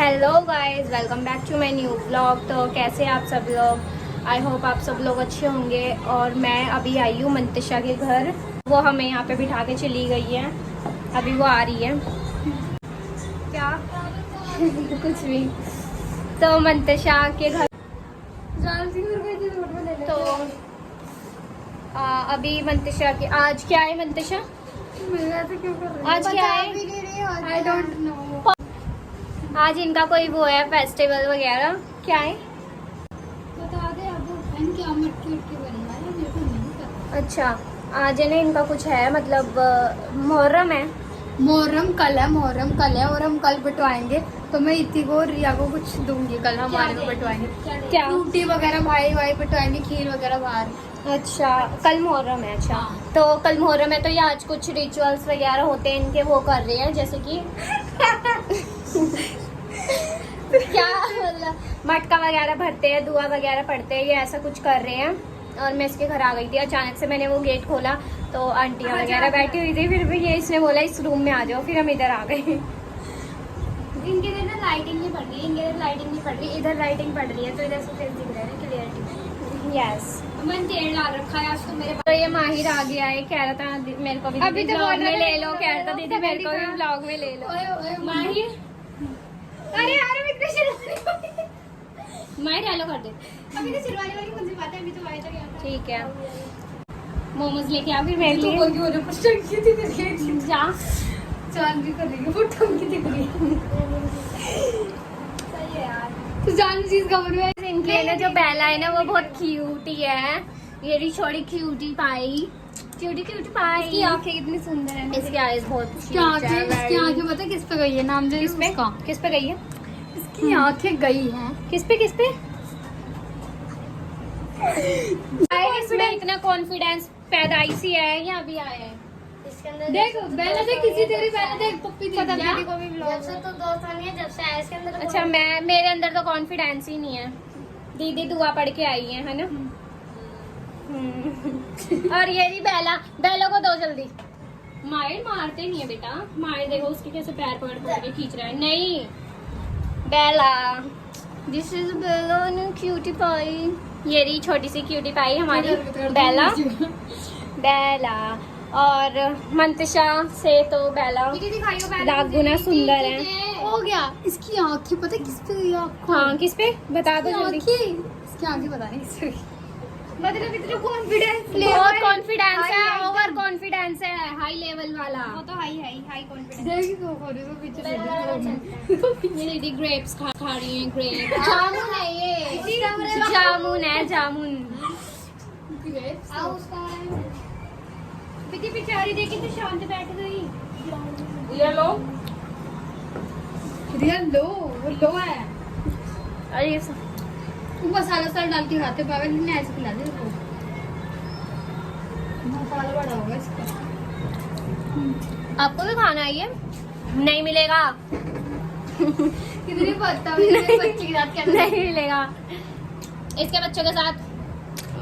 Hello guys, welcome back to my new vlog. तो कैसे आप सब लोग? आई होप आप सब लोग अच्छे होंगे। और मैं अभी आई हूँ मंतशा के घर। वो हमें यहाँ पे बिठा के चली गई है, अभी वो आ रही है। क्या कुछ भी। तो मंतशा के घर तो अभी मंतशा के आज क्या है मंतशा? आज क्या है? I don't know. आज इनका कोई वो है फेस्टिवल वगैरह, क्या है? बता दे अब क्या मटकी उटकी बनना है, मेरे को नहीं पता। अच्छा, आज है ना इनका कुछ है, मतलब मुहर्रम है। मुहर्रम कल है और हम कल बटवाएंगे। तो मैं इति को और रिया को कुछ दूंगी कल, हमारे को बटवाएंगे। क्या? रोटी वगैरह भाई बटवाएंगे, खीर वगैरह बाहर। अच्छा, कल मुहर्रम है। अच्छा हाँ। तो कल मुहर्रम है तो ये आज कुछ रिचुअल्स वगैरह होते हैं इनके, वो कर रहे हैं जैसे कि क्या मतलब मटका वगैरह भरते हैं, दुआ वगैरह पढ़ते हैं, ये ऐसा कुछ कर रहे हैं। और मैं इसके घर आ गई थी अचानक से, मैंने वो गेट खोला तो आंटियाँ वगैरह बैठी हुई थी। फिर भी ये इसने बोला इस रूम में आ जाओ, फिर हम इधर आ गए। इनके इधर ना लाइटिंग नहीं पड़ रही, इनके इधर लाइटिंग नहीं पड़ रही, इधर लाइटिंग पड़ रही है तो इधर से फेस दिख रहा है ना, क्लियरिटी। यस, मैंने तेल डाल रखा है आज तो मेरे तो ये माहिर आ गया है, कह रहा था मेरे को भी अभी तो ब्लॉग में बोल ले रहा लो, था, कह रहा था दीदी मेरे को भी ब्लॉग में ले लो। माहिर, अरे यार मैं इतनी शर्माई। माहिर हेलो कर दे। अभी तो सिरवाने वाली कौन सी बात है, अभी तो आया था। ठीक है, मोमोज लेके आ फिर मेरे तो लिए। बोल के बोले कुछ टंकी दिख रही है, जा जान भी कर रही है, वो टंकी दिख रही है। सही है यार। तो जान चीज खबर में इनकी है ना जो बेला है ना वो बहुत क्यूट ही है। ये रही छोटी क्यूटी पाई, क्यूटी पाई। इसकी आंखें कितनी सुंदर है। इसकी आईज बहुत इसकी आंखें पता है किस पे गई है, नाम दे किस पे? उसका। किस पे गई है? इसकी आंखें गई हैं किस पे? इसमें इतना कॉन्फिडेंस पैदाइशी है या अभी आया है इसके अंदर? देख पहले देख किसी तेरी पहले देख पप्पी देख क्या? को भी जब से तो 2 साल नहीं है, जब से आया इसके अंदर। अच्छा, मैं मेरे अंदर तो कॉन्फिडेंस ही नहीं है। दीदी दुआ पढ़ के आई है ना। और ये भी बेला को दो जल्दी। माहिर मारते नहीं है बेटा, माहिर देखो उसके कैसे पैर पकड़ के खींच रहा है। नहीं Bela, this is Bela cutie pie. ये रही छोटी सी क्यूटी पाई हमारी बेला। और मंतशा से तो बेला लाख गुना सुंदर है। हो गया। इसकी आंखें पता है किस पे गई आंखें? हाँ किस पे बता दो जल्दी। इसकी आंखें पता नहीं किस पे गई। मतलब इतना कॉन्फिडेंस बहुत कॉन्फिडेंस है, ओवर कॉन्फिडेंस है, हाई लेवल वाला। वो तो हाई कॉन्फिडेंस। देख तो खोरी तो पीछे से ये दीदी ग्रेप्स खा रही हैं। ग्रेप जामुन है, ये जामुन है, जामुन। आओ उसका दीदी बेचारी देखी तो शांत बैठ गई। ये लो रियल लो है। अरे ये वो मसाला डाल के खाते पागल ने ऐसे खिला दे उसको। मसाला बड़ा होगा इसका। आपको भी खाना है ये? नहीं मिलेगा। कितनी बदतमीज बच्ची के साथ क्या नहीं मिलेगा। इसके बच्चों के साथ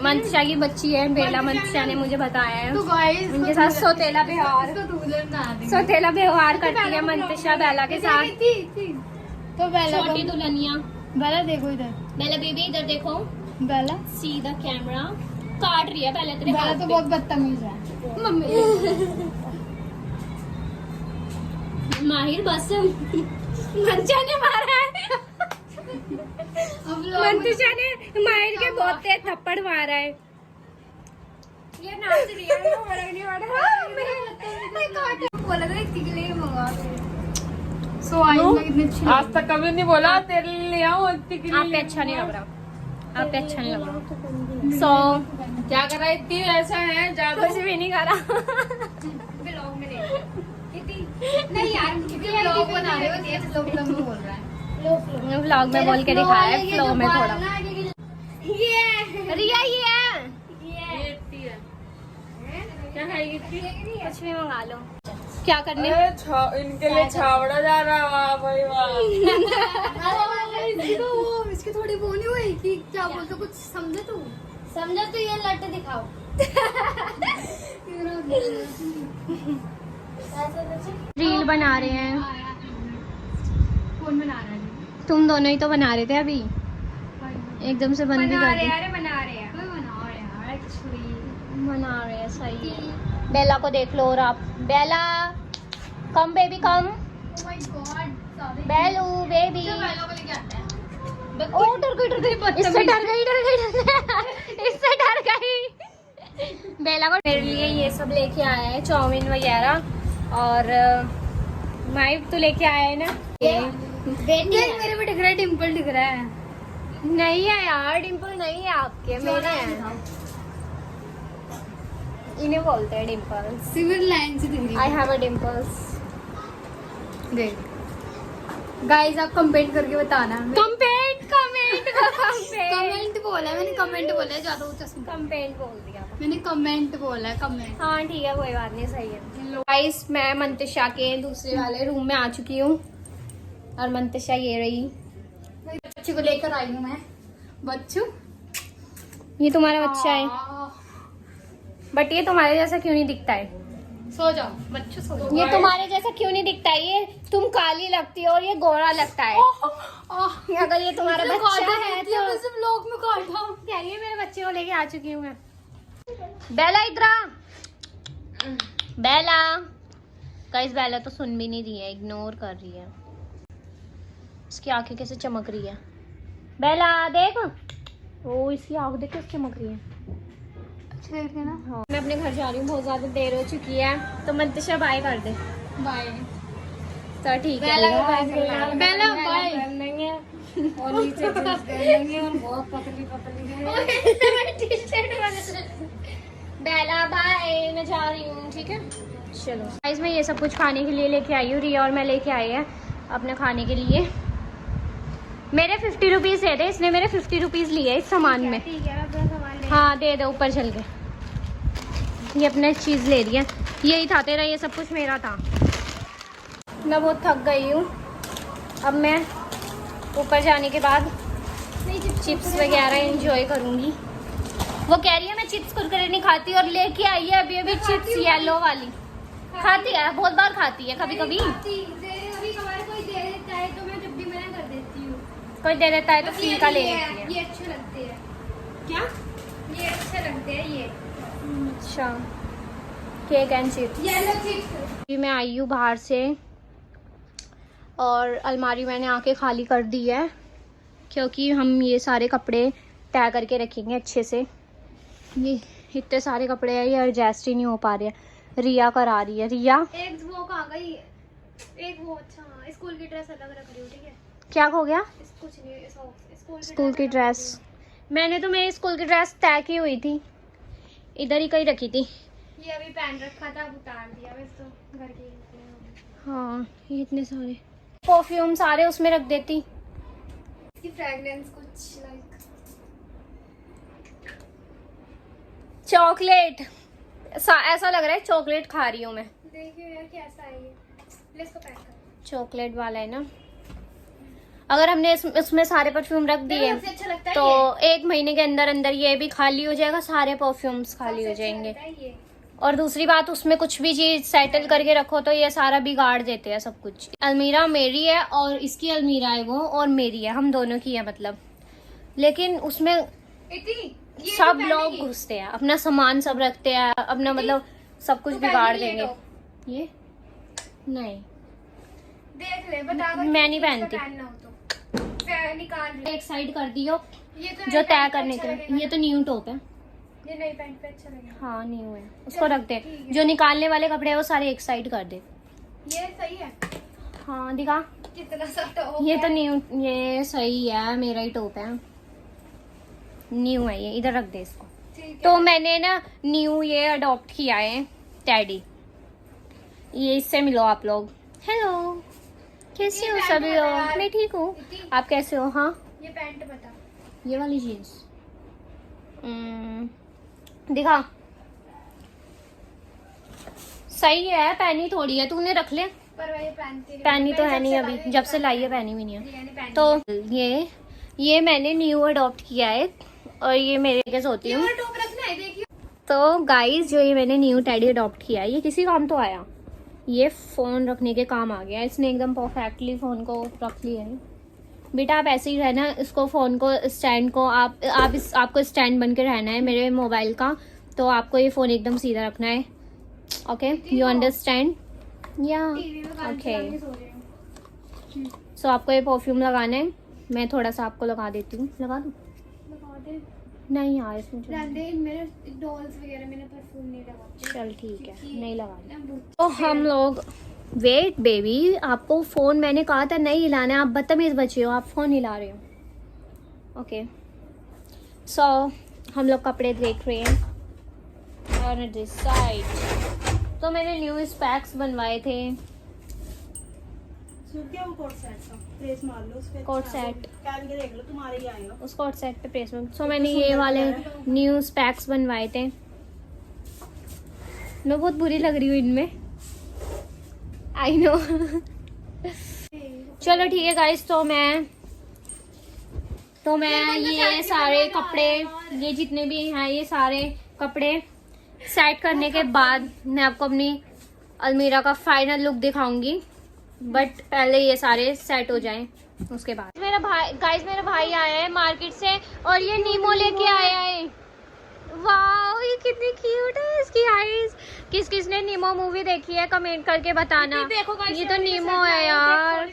मंतशा की बच्ची है बेला, मंतशा ने मुझे बताया है। तो गाइस उनके साथ सोतेला व्यवहार करती है मंतशा बेला के साथ। तो बेला छोटी दुल्हनिया। बेला देखो इधर, बेला बेबी इधर देखो, बेला सीधा कैमरा। काट रही है बेला तेरे बेला हाथ तो पे। बहुत बदतमीज है। मम्मी माहिर बस मंतशा ने मारा है। अब लोग मंतशा ने माहिर के बहुत तेज थप्पड़ मारा है। ये नाच रही है, वो फर्क नहीं पड़ रहा। बोला था इसी के लिए मंगा। सो आई कितनी अच्छी आज तक कभी नहीं बोला तेरे लिए ले आओ इतनी के लिए। आप पे अच्छा नहीं लग रहा, आप पे अच्छा नहीं लग रहा। सो क्या कर रहा है? इतनी ऐसा है ज्यादा कुछ भी नहीं करा। ब्लॉग में नहीं यार, ब्लॉग बना रहे हो ये तो ब्लॉग में बोल रहा है। व्लॉग में बोल के दिखाया है, फ्लो में थोड़ा। ये रिया ये है, ये इतनी है। क्या खाएगी इतनी? कुछ भी मंगा लो। क्या करने? अरे इनके लिए छावड़ा जा रहा है। वाह भाई वाह। इसकी थोड़ी वो नहीं हुई कि क्या बोलते, कुछ समझे तू? समझो तो ये लट दिखाओ। रील बना रहे हैं। कौन बना रहा है? तुम दोनों ही तो बना रहे थे अभी, एकदम से बंद भी बना कर रहे दी। यार, बना रहे हैं, बना रहे हैं एक्चुअली। बना रहे हैं, सही है। बेला को देख लो। और आप Bela, come baby come. Oh my God, Belu baby. को लेके आता है। ओ डर गई, इससे डर गई इससे डर गई। बेला को मेरे लिए ये सब लेके आया है, चाउमीन वगैरह। और माइक तो लेके आया है ना ये। मेरे पे दिख रहा है, डिम्पल दिख रहा है। नहीं है यार, डिम्पल नहीं है आपके, मेरे हैं। इन्हें बोलते हैं डिम्पल्स। सिविल लाइन से दिख रही आई हैव अ डिम्पल्स। देख गाइस, आप कमेंट करके बताना। कमेंट कमेंट बोला है मैंने, कमेंट बोला है, ज्यादा ऊंचा सुन। कमेंट बोल दिया मैंने कमेंट बोला है, कमेंट। हाँ ठीक है, कोई बात नहीं, सही है। गाइस, मैं मंतशा के दूसरे वाले रूम में आ चुकी हूँ और मंतशा ये रही। बच्चे को लेकर आई हूँ मैं। बच्चू, ये तुम्हारा बच्चा है, बट ये तुम्हारे जैसा क्यों नहीं दिखता है? सो जाओ बच्चू, सो जाओ। ये तुम्हारे जैसा क्यों नहीं दिखता है? ये तुम काली लगती हो और ये गोरा लगता है। अगर ये तुम्हारा बच्चा है तो ब्लॉग में काटा। कह रही है मेरे बच्चे को लेके आ चुकी हूँ मैं। बेला इधर आ। बेला, गाइस बेला तो सुन भी नहीं रही है, इग्नोर कर रही है। इसकी आंखें कैसे चमक रही है। बेला देख, ओ इसकी आंख देख कैसे चमक रही है। ना हाँ, मैं अपने घर जा रही हूँ, बहुत ज्यादा देर हो चुकी है, तो मंतशा बाय कर दे। बाय। तो ठीक है, बेला को बाय करना है। बेला बाय। नहीं है। और नीचे जींस पहनेंगे और बहुत पतली पतली है। बेला बाय, मैं जा रही हूँ, ठीक है। चलो गाइस, मैं ये सब कुछ खाने के लिए लेके आई हूँ। रिया और मैं लेके आए हैं अपने खाने के लिए। मेरे 50 रुपीज थे, इसने मेरे 50 रुपीज लिए इस सामान में। ठीक है, अपना सामान ले। हाँ दे दो ऊपर चल के। ये अपने चीज ले रही है, यही था तेरा, ये सब कुछ मेरा था। मैं बहुत थक गई हूँ। अब मैं ऊपर जाने के बाद चिप्स वगैरह एंजॉय करूँगी। वो कह रही है मैं चिप्स कुरकुरे नहीं खाती, और लेके आई है अभी अभी चिप्स येलो वाली। खाती है, बहुत बार खाती है, कभी कभी कभी कभार कोई दे देता है तो मैं जब भी मना कर देती हूँ। कोई दे देता है तो फ्री का ले लेती है। ये अच्छे लगते हैं। क्या? ये अच्छे लगते हैं ये। अच्छा, cake and chips. Yellow chips. अभी मैं आई हूँ बाहर से और अलमारी मैंने आके खाली कर दी है, क्योंकि हम ये सारे कपड़े तय करके रखेंगे अच्छे से। ये इतने सारे कपड़े हैं, ये एडजस्ट ही नहीं हो पा रहे हैं। रिया करा रही है। रिया एक वो आ गई, एक वो अच्छा स्कूल की ड्रेस अलग रख रही हूँ, ठीक है। क्या हो गया? कुछ नहीं, स्कूल की ड्रेस मैंने तो मेरी स्कूल की ड्रेस तय की हुई थी, इधर ही कहीं रखी थी। ये अभी पहन रखा था, अब उतार दिया। वैसे तो घर के कपड़े हो गए। हाँ, ये इतने सारे परफ्यूम सारे उसमें रख देती। इसकी फ्रेगनेंस कुछ लाइक चॉकलेट ऐसा लग रहा है चॉकलेट खा रही हूँ मैं। देखिए यार कैसा है ये। ले इसको पैक कर। चॉकलेट वाला है ना। अगर हमने इसमें सारे परफ्यूम रख दिए सबसे अच्छा लगता है तो 1 महीने के अंदर अंदर ये भी खाली हो जाएगा, सारे परफ्यूम्स खाली हो जाएंगे। ये। और दूसरी बात, उसमें कुछ भी चीज सेटल करके रखो तो ये सारा बिगाड़ देते हैं सब कुछ। अलमीरा मेरी है और इसकी अलमीरा है वो, और मेरी है, हम दोनों की है मतलब। लेकिन उसमें इतनी सब लोग घुसते हैं, अपना सामान सब रखते हैं, अपना मतलब सब कुछ बिगाड़ देंगे। ये नहीं, देख ले, बता दो। मैं नहीं पहनती। पहनना हो तो निकाल ले। एक साइड कर दियो ये तो जो नहीं तय पहन पे करने अच्छा के लिए। लगेगा। ये तो न्यू टॉप है। ये नहीं पहन पे अच्छा लगेगा। हाँ न्यू है, उसको रख दे। जो निकालने वाले कपड़े हैं वो सारे एक साइड कर दे। ये सही है। हाँ दिखा, कितना सा टॉप ये तो न्यू, ये सही है, मेरा ही टॉप है, न्यू है ये, इधर रख दे इसको। ठीक है। तो मैंने ना न्यू ये अडॉप्ट किया है, टैडी। ये इससे मिलो आप लोग। हेलो, कैसे हो सभी लोग? मैं ठीक हूँ, आप कैसे हो? हाँ, ये पैंट बता। ये वाली जीन्स दिखा, सही है, पहनी थोड़ी है, तूने रख ले। पर ये पहनती पहनी तो है नहीं अभी, जब से लाई है पहनी भी नहीं है। नहीं पहनी। तो ये मैंने न्यू अडॉप्ट किया है और ये मेरे के सोती हूँ। ये टॉप रखना है, देखिए। तो गाइस, जो ये मैंने न्यू टैडी अडॉप्ट किया है, ये किसी काम तो आया, ये फोन रखने के काम आ गया। इसने एकदम परफेक्टली फोन को रख लिया है। बेटा आप ऐसे ही रहना, इसको फ़ोन को स्टैंड को आपको स्टैंड बन के रहना है मेरे मोबाइल का, तो आपको ये फ़ोन एकदम सीधा रखना है। Okay, you understand? या ओके। सो आपको ये परफ्यूम लगाना है, मैं थोड़ा सा आपको लगा देती हूँ। लगा दूँ? नहीं यार इसमें मेरे डॉल्स वगैरह मैंने परफ्यूम नहीं लगाते। चल ठीक है, नहीं लगा। तो हम लोग वेट बेबी, आपको फ़ोन मैंने कहा था नहीं हिलाना है, आप बदतमीज़ बच्चे हो, आप फ़ोन हिला रहे हो। ओके सो हम लोग कपड़े देख रहे हैं और दिस साइड। तो मैंने न्यू स्पैक्स बनवाए थे, कोट सेट, देख लो तुम्हारे ही आए हो। उस कोट सेट पे प्रेस में। सो मैंने ये वाले न्यू स्पैक्स बनवाए थे। मैं बहुत बुरी लग रही हूँ इनमें, आई नो। चलो ठीक है गाइस, तो मैं ये सारे कपड़े, ये जितने भी हैं ये सारे कपड़े सेट करने के बाद मैं आपको अपनी अलमीरा का फाइनल लुक दिखाऊंगी, बट पहले ये सारे सेट हो जाएं उसके बाद। मेरा भाई आया है मार्केट से और ये नीमो लेके आया है। वाह ये कितनी क्यूट है इसकी आईज। किस किस ने नीमो मूवी देखी है कमेंट करके बताना। ये तो नीमो है यार,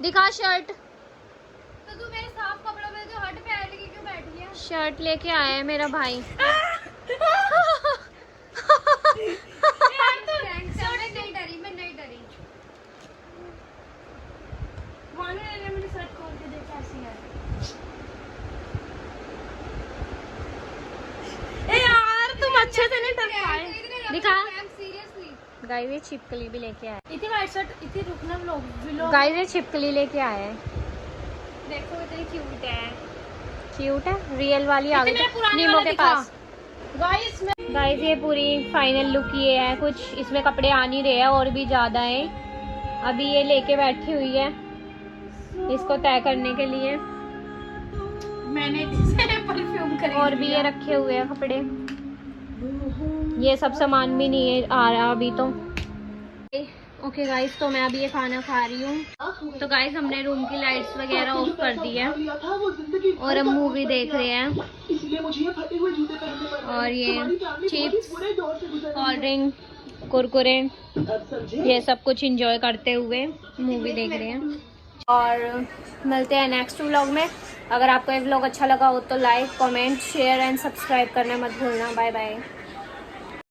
दिखा शर्ट। तो तू मेरे साफ कपड़ों में जो हट पे लेके क्यों बैठी है? शर्ट लेके आया है मेरा भाई। मैं नहीं डरी। मेरी शर्ट खोल के देख कैसी है। ए यार तुम अच्छे से नहीं दिखाए। दिखा सीरियसली गाइस, ये छिपकली भी लेके आया इतनी वाइट शर्ट, इतनी रुकना लोग। गाइस, ये छिपकली लेके आया है। देखो इतनी क्यूट है। क्यूट है, रियल वाली आ गई नीमो के पास। गाइस ये पूरी फाइनल लुक ये है, कुछ इसमें कपड़े आ नहीं रहे हैं और भी ज्यादा है। अभी ये लेके बैठी हुई है इसको तय करने के लिए, मैंने परफ्यूम खरीद और भी ये रखे हुए हैं कपड़े। ये सब सामान भी नहीं है आ रहा अभी तो। ओके गाइस, तो मैं अभी ये खाना खा रही हूँ। तो गाइस हमने रूम की लाइट्स वगैरह ऑफ कर दी है और हम मूवी देख रहे हैं। और ये चिप्स, कोल्ड ड्रिंक, कुरकुरे, ये सब कुछ एंजॉय करते हुए मूवी देख रहे हैं। और मिलते हैं नेक्स्ट व्लॉग में। अगर आपको ये व्लॉग अच्छा लगा हो तो like, comment, share and subscribe करना मत भूलना। Bye bye.